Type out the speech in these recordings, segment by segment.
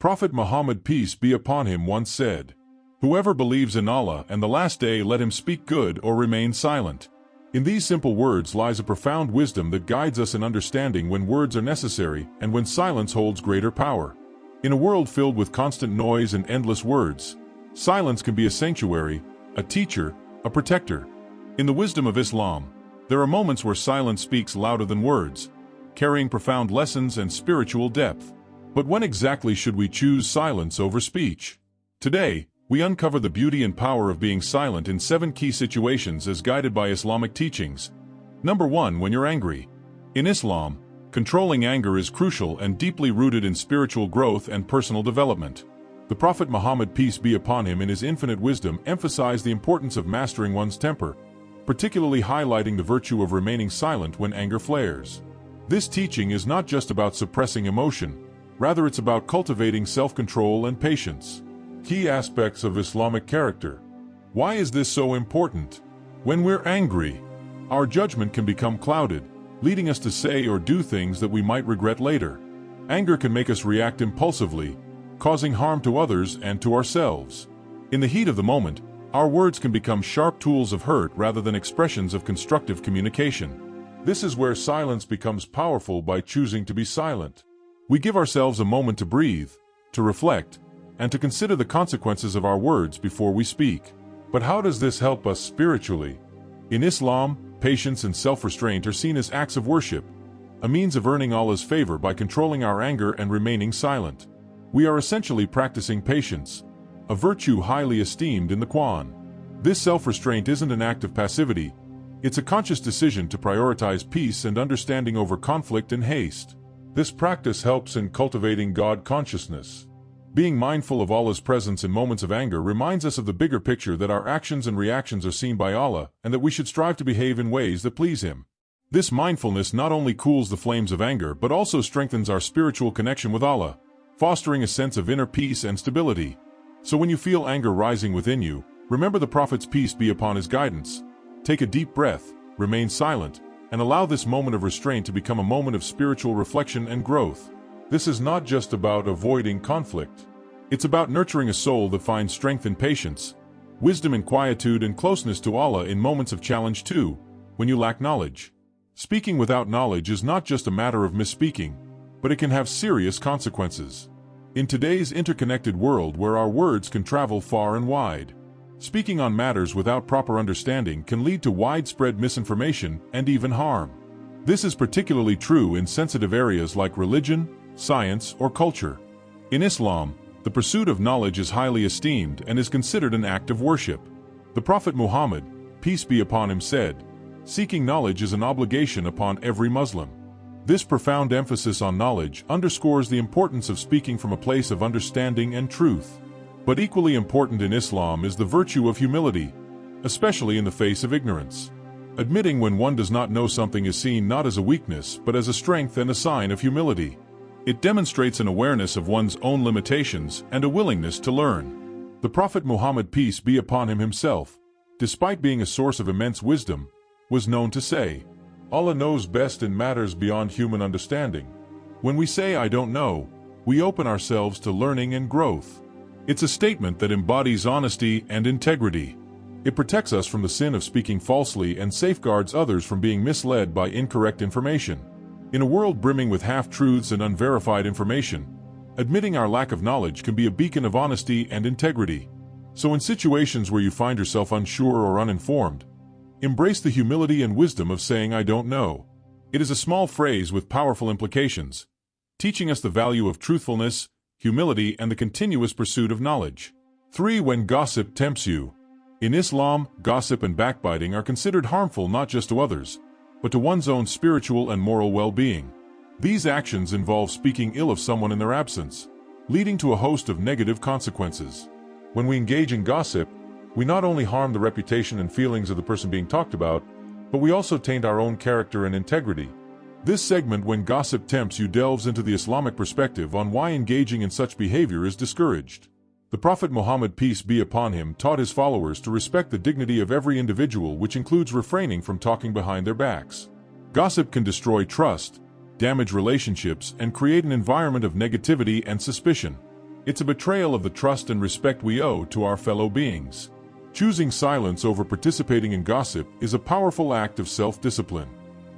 Prophet Muhammad, peace be upon him, once said, "Whoever believes in Allah and the last day, let him speak good or remain silent." In these simple words lies a profound wisdom that guides us in understanding when words are necessary and when silence holds greater power. In a world filled with constant noise and endless words, silence can be a sanctuary, a teacher, a protector. In the wisdom of Islam, there are moments where silence speaks louder than words, carrying profound lessons and spiritual depth. But when exactly should we choose silence over speech? Today, we uncover the beauty and power of being silent in 7 key situations as guided by Islamic teachings. Number 1. When you're angry. In Islam, controlling anger is crucial and deeply rooted in spiritual growth and personal development. The Prophet Muhammad, peace be upon him, in his infinite wisdom emphasized the importance of mastering one's temper, particularly highlighting the virtue of remaining silent when anger flares. This teaching is not just about suppressing emotion, rather it's about cultivating self-control and patience. Key aspects of Islamic character. Why is this so important? When we're angry, our judgment can become clouded, leading us to say or do things that we might regret later. Anger can make us react impulsively, causing harm to others and to ourselves. In the heat of the moment, our words can become sharp tools of hurt rather than expressions of constructive communication. This is where silence becomes powerful. By choosing to be silent, we give ourselves a moment to breathe, to reflect, and to consider the consequences of our words before we speak. But how does this help us spiritually? In Islam, patience and self-restraint are seen as acts of worship, a means of earning Allah's favor by controlling our anger and remaining silent. We are essentially practicing patience, a virtue highly esteemed in the Quran. This self-restraint isn't an act of passivity, it's a conscious decision to prioritize peace and understanding over conflict and haste. This practice helps in cultivating God consciousness. Being mindful of Allah's presence in moments of anger reminds us of the bigger picture, that our actions and reactions are seen by Allah and that we should strive to behave in ways that please Him. This mindfulness not only cools the flames of anger but also strengthens our spiritual connection with Allah, fostering a sense of inner peace and stability. So when you feel anger rising within you, remember the Prophet's, peace be upon his, guidance. Take a deep breath, remain silent, and allow this moment of restraint to become a moment of spiritual reflection and growth. This is not just about avoiding conflict. It's about nurturing a soul that finds strength in patience, wisdom in quietude, and closeness to Allah in moments of challenge too, when you lack knowledge. Speaking without knowledge is not just a matter of misspeaking, but it can have serious consequences. In today's interconnected world where our words can travel far and wide, speaking on matters without proper understanding can lead to widespread misinformation and even harm. This is particularly true in sensitive areas like religion, science, or culture. In Islam, the pursuit of knowledge is highly esteemed and is considered an act of worship. The Prophet Muhammad, peace be upon him, said, "Seeking knowledge is an obligation upon every Muslim." This profound emphasis on knowledge underscores the importance of speaking from a place of understanding and truth. But equally important in Islam is the virtue of humility, especially in the face of ignorance. Admitting when one does not know something is seen not as a weakness but as a strength and a sign of humility. It demonstrates an awareness of one's own limitations and a willingness to learn. The Prophet Muhammad, peace be upon him, himself, despite being a source of immense wisdom, was known to say, "Allah knows best in matters beyond human understanding." When we say "I don't know," we open ourselves to learning and growth. It's a statement that embodies honesty and integrity. It protects us from the sin of speaking falsely and safeguards others from being misled by incorrect information. In a world brimming with half-truths and unverified information, admitting our lack of knowledge can be a beacon of honesty and integrity. So in situations where you find yourself unsure or uninformed, embrace the humility and wisdom of saying "I don't know." It is a small phrase with powerful implications, teaching us the value of truthfulness, humility, and the continuous pursuit of knowledge. 3. When gossip tempts you. In Islam, gossip and backbiting are considered harmful not just to others, but to one's own spiritual and moral well-being. These actions involve speaking ill of someone in their absence, leading to a host of negative consequences. When we engage in gossip, we not only harm the reputation and feelings of the person being talked about, but we also taint our own character and integrity. This segment, When Gossip Tempts You, delves into the Islamic perspective on why engaging in such behavior is discouraged. The Prophet Muhammad, peace be upon him, taught his followers to respect the dignity of every individual, which includes refraining from talking behind their backs. Gossip can destroy trust, damage relationships, and create an environment of negativity and suspicion. It's a betrayal of the trust and respect we owe to our fellow beings. Choosing silence over participating in gossip is a powerful act of self-discipline.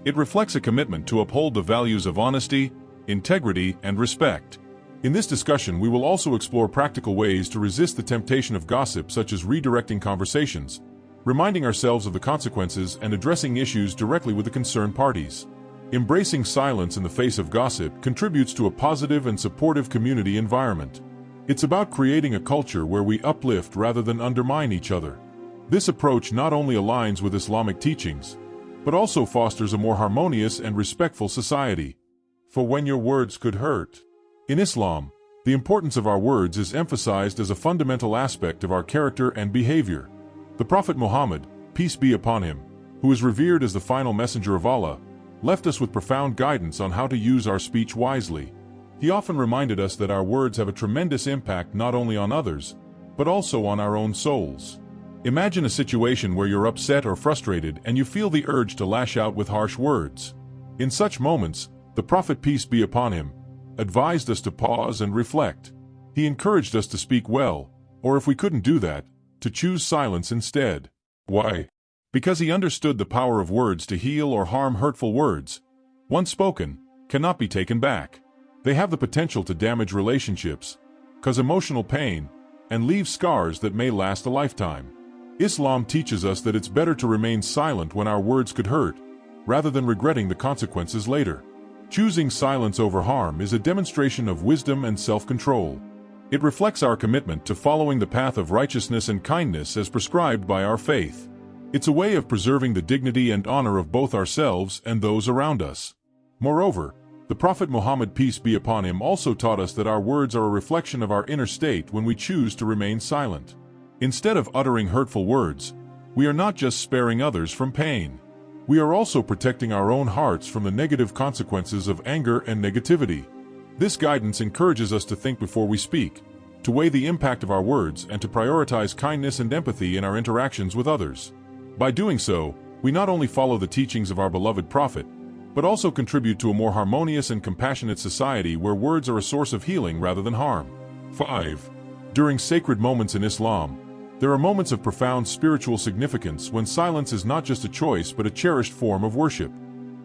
It reflects a commitment to uphold the values of honesty, integrity, and respect. In this discussion, we will also explore practical ways to resist the temptation of gossip, such as redirecting conversations, reminding ourselves of the consequences, and addressing issues directly with the concerned parties. Embracing silence in the face of gossip contributes to a positive and supportive community environment. It's about creating a culture where we uplift rather than undermine each other. This approach not only aligns with Islamic teachings, but also fosters a more harmonious and respectful society. For when your words could hurt. In Islam, the importance of our words is emphasized as a fundamental aspect of our character and behavior. The Prophet Muhammad, peace be upon him, who is revered as the final messenger of Allah, left us with profound guidance on how to use our speech wisely. He often reminded us that our words have a tremendous impact not only on others, but also on our own souls. Imagine a situation where you're upset or frustrated and you feel the urge to lash out with harsh words. In such moments, the Prophet, peace be upon him, advised us to pause and reflect. He encouraged us to speak well, or if we couldn't do that, to choose silence instead. Why? Because he understood the power of words to heal or harm. Hurtful words, once spoken, cannot be taken back. They have the potential to damage relationships, cause emotional pain, and leave scars that may last a lifetime. Islam teaches us that it's better to remain silent when our words could hurt, rather than regretting the consequences later. Choosing silence over harm is a demonstration of wisdom and self-control. It reflects our commitment to following the path of righteousness and kindness as prescribed by our faith. It's a way of preserving the dignity and honor of both ourselves and those around us. Moreover, the Prophet Muhammad, peace be upon him, also taught us that our words are a reflection of our inner state when we choose to remain silent. Instead of uttering hurtful words, we are not just sparing others from pain. We are also protecting our own hearts from the negative consequences of anger and negativity. This guidance encourages us to think before we speak, to weigh the impact of our words, and to prioritize kindness and empathy in our interactions with others. By doing so, we not only follow the teachings of our beloved Prophet, but also contribute to a more harmonious and compassionate society where words are a source of healing rather than harm. 5. During sacred moments in Islam, there are moments of profound spiritual significance when silence is not just a choice but a cherished form of worship.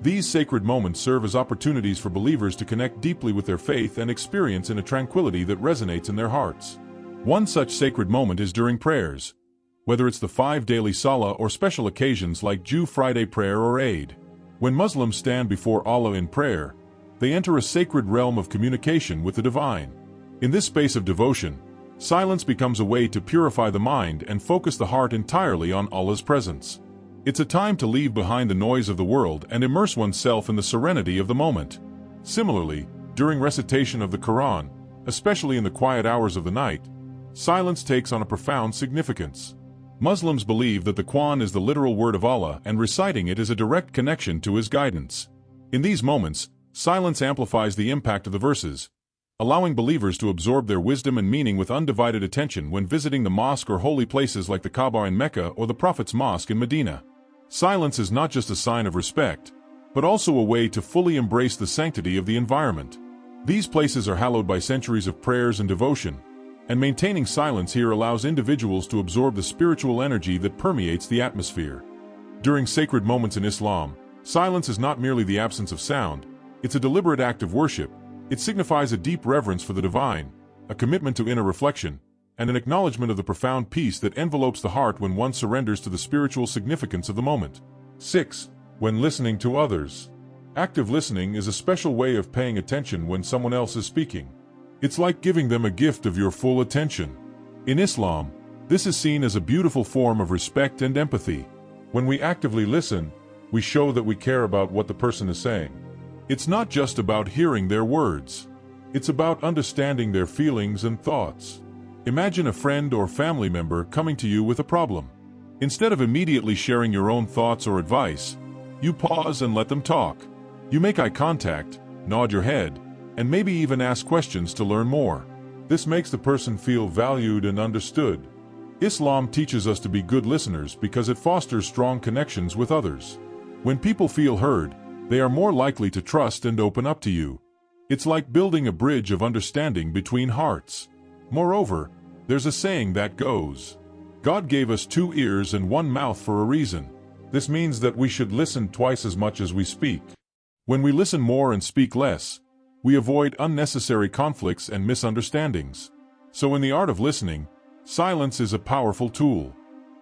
These sacred moments serve as opportunities for believers to connect deeply with their faith and experience a tranquility that resonates in their hearts. One such sacred moment is during prayers. Whether it's the 5 daily salah or special occasions like Jew Friday prayer or Eid. When Muslims stand before Allah in prayer, they enter a sacred realm of communication with the divine. In this space of devotion, silence becomes a way to purify the mind and focus the heart entirely on Allah's presence. It's a time to leave behind the noise of the world and immerse oneself in the serenity of the moment. Similarly, during recitation of the Quran, especially in the quiet hours of the night, silence takes on a profound significance. Muslims believe that the Quran is the literal word of Allah, and reciting it is a direct connection to His guidance. In these moments, silence amplifies the impact of the verses, allowing believers to absorb their wisdom and meaning with undivided attention when visiting the mosque or holy places like the Kaaba in Mecca or the Prophet's mosque in Medina. Silence is not just a sign of respect, but also a way to fully embrace the sanctity of the environment. These places are hallowed by centuries of prayers and devotion, and maintaining silence here allows individuals to absorb the spiritual energy that permeates the atmosphere. During sacred moments in Islam, silence is not merely the absence of sound, it's a deliberate act of worship. It signifies a deep reverence for the divine, a commitment to inner reflection, and an acknowledgement of the profound peace that envelopes the heart when one surrenders to the spiritual significance of the moment. 6. When listening to others. Active listening is a special way of paying attention when someone else is speaking. It's like giving them a gift of your full attention. In Islam, this is seen as a beautiful form of respect and empathy. When we actively listen, we show that we care about what the person is saying. It's not just about hearing their words. It's about understanding their feelings and thoughts. Imagine a friend or family member coming to you with a problem. Instead of immediately sharing your own thoughts or advice, you pause and let them talk. You make eye contact, nod your head, and maybe even ask questions to learn more. This makes the person feel valued and understood. Islam teaches us to be good listeners because it fosters strong connections with others. When people feel heard, they are more likely to trust and open up to you. It's like building a bridge of understanding between hearts. Moreover, there's a saying that goes, God gave us 2 ears and 1 mouth for a reason. This means that we should listen twice as much as we speak. When we listen more and speak less, we avoid unnecessary conflicts and misunderstandings. So in the art of listening, silence is a powerful tool.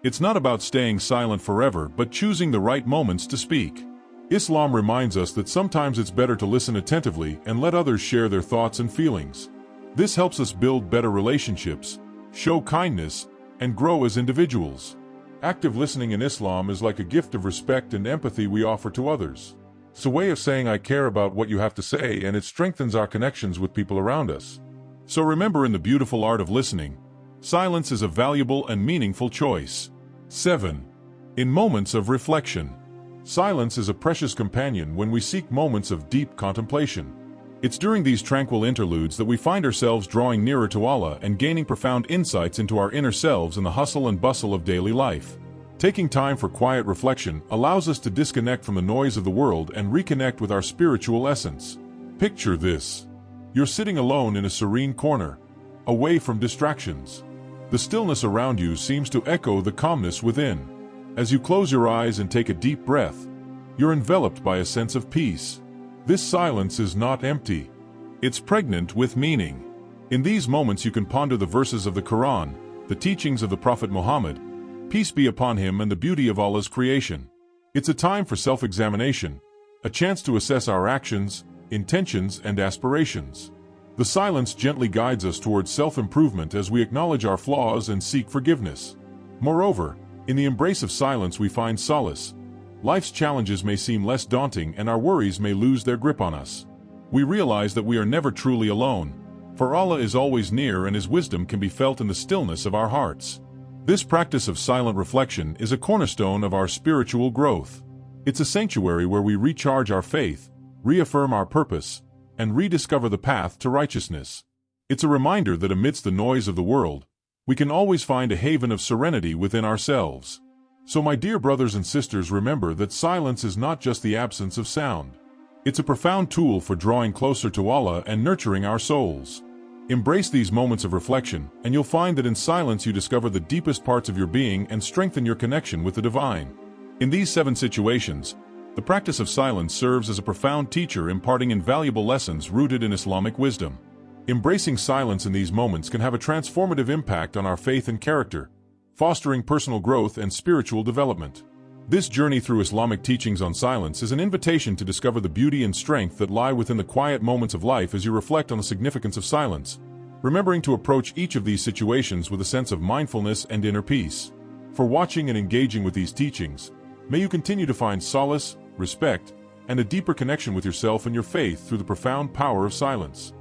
It's not about staying silent forever, but choosing the right moments to speak. Islam reminds us that sometimes it's better to listen attentively and let others share their thoughts and feelings. This helps us build better relationships, show kindness, and grow as individuals. Active listening in Islam is like a gift of respect and empathy we offer to others. It's a way of saying I care about what you have to say, and it strengthens our connections with people around us. So remember, in the beautiful art of listening, silence is a valuable and meaningful choice. 7. In moments of reflection. Silence is a precious companion when we seek moments of deep contemplation. It's during these tranquil interludes that we find ourselves drawing nearer to Allah and gaining profound insights into our inner selves in the hustle and bustle of daily life. Taking time for quiet reflection allows us to disconnect from the noise of the world and reconnect with our spiritual essence. Picture this. You're sitting alone in a serene corner, away from distractions. The stillness around you seems to echo the calmness within. As you close your eyes and take a deep breath, you're enveloped by a sense of peace. This silence is not empty. It's pregnant with meaning. In these moments you can ponder the verses of the Quran, the teachings of the Prophet Muhammad, peace be upon him, and the beauty of Allah's creation. It's a time for self-examination, a chance to assess our actions, intentions, and aspirations. The silence gently guides us towards self-improvement as we acknowledge our flaws and seek forgiveness. Moreover, in the embrace of silence we find solace. Life's challenges may seem less daunting and our worries may lose their grip on us. We realize that we are never truly alone, for Allah is always near and His wisdom can be felt in the stillness of our hearts. This practice of silent reflection is a cornerstone of our spiritual growth. It's a sanctuary where we recharge our faith, reaffirm our purpose, and rediscover the path to righteousness. It's a reminder that amidst the noise of the world, we can always find a haven of serenity within ourselves. So my dear brothers and sisters, remember that silence is not just the absence of sound. It's a profound tool for drawing closer to Allah and nurturing our souls. Embrace these moments of reflection, and you'll find that in silence you discover the deepest parts of your being and strengthen your connection with the divine. In these 7 situations, the practice of silence serves as a profound teacher, imparting invaluable lessons rooted in Islamic wisdom. Embracing silence in these moments can have a transformative impact on our faith and character, fostering personal growth and spiritual development. This journey through Islamic teachings on silence is an invitation to discover the beauty and strength that lie within the quiet moments of life as you reflect on the significance of silence, remembering to approach each of these situations with a sense of mindfulness and inner peace. For watching and engaging with these teachings, may you continue to find solace, respect, and a deeper connection with yourself and your faith through the profound power of silence.